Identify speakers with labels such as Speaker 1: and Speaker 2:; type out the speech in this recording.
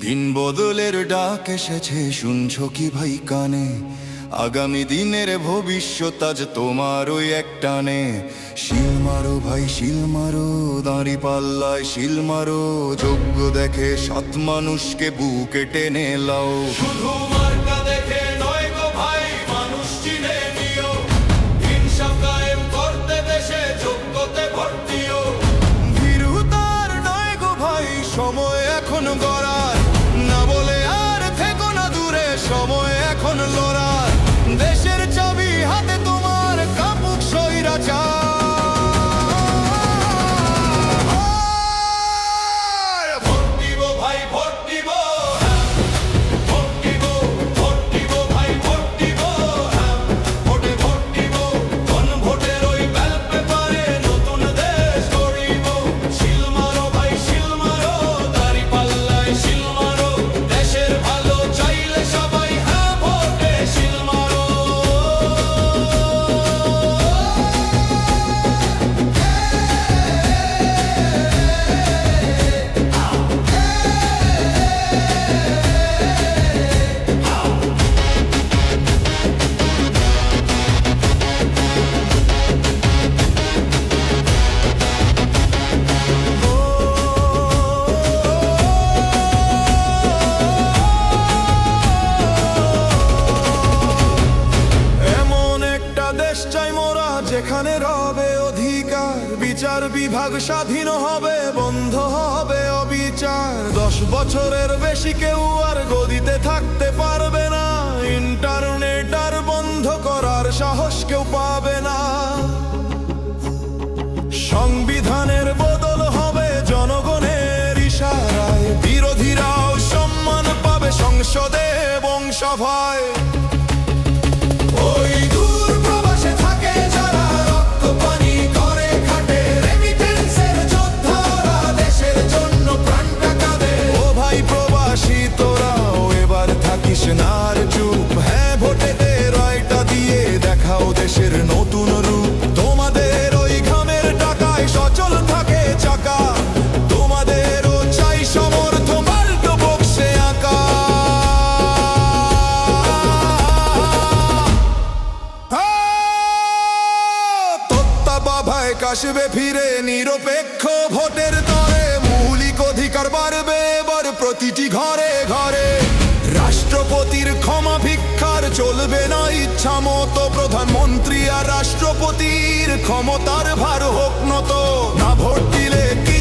Speaker 1: দিন বদলের ডাক এসেছে, শুনছো কি ভাই কানে? আগামী দিনের ভবিষ্যৎ আজ তোমার ওই এক টানে। শিল মারো ভাই শিল মারো, দাঁড়ি পাল্লায় শিল মারো, যোগ্য দেখে সৎ মানুষকে বুকে টেনে লাও।
Speaker 2: শুধু মার্কা দেখে নয় গো ভাই, মানুষ চিনে নিও। হিংসা কায়েম করতে দেশে যোগ্যতে ভর্তিও।
Speaker 1: ভীরুতার নয় গো ভাই, সময় এখন গড়ার, না বলে আর থেকো না দূরে, সময় এখন লড়ার। দেশের চাবি হাতে তোমার, কাপুক স্বৈরাচার।
Speaker 2: ভোট দিব ভাই ভোট দিব, হ্যাঁ। ভোট দিব, ভোট দিব ভাই ভোট দিব, হ্যাঁ। ভোটে ভোট দিব, ভোটের ওই ব্যালট পেপারে নতুন দেশ গড়িব। শিল মারো ভাই শিল মারো, দাড়ি পাল্লায় শিল মারো, দেশের ভালো চাইলে সবাই হ্যাঁ ভোটে শিল মারো।
Speaker 1: এমন একটা দেশ চাই মোরা, যেখানে রবে অধিকার, বিচার বিভাগ স্বাধীন হবে, বন্ধ হবে অবিচার। 10 বছরের বেশি কেউ আর গদিতে থাকতে পারবে না, ইন্টারনেট আর বন্ধ করার সাহস কেউ পাবে না। সংবিধানের বদল হবে জনগণের ইশারায়, বিরোধীরাও সম্মান পাবে সংসদে এবং সভায়।
Speaker 2: ওই দূর প্রবাসে থাকে যারা, রক্ত পানি করে খাটে, রেমিটেন্সের যোদ্ধারা দেশের জন্য প্রাণটা কাঁদে।
Speaker 1: ও ভাই প্রবাসী তোরাও এবার থাকিস না আর চুপ, হ্যাঁ ভোটে দে রায়টা দিয়ে দেখাও দেশের নতুন রূপ। তোমাদের ওই ঘামের টাকায় সচল থাকে চাকা, তোমাদেরও চাই সমর্থ পাল্টো বক্সে আঁকা। তোত্তা বাভায় কাশবে ফিরে নিরপেক্ষ ভোটের তরে, মৌলিক অধিকার বাড়বে এবার প্রতিটি ঘরে ঘরে। রাষ্ট্রপতির ক্ষমা ভিক্ষার চলবে না ইচ্ছা মতো, প্রধানমন্ত্রী আর রাষ্ট্রপতির ক্ষমতার ভার হোক নত। না ভোট দিলে কি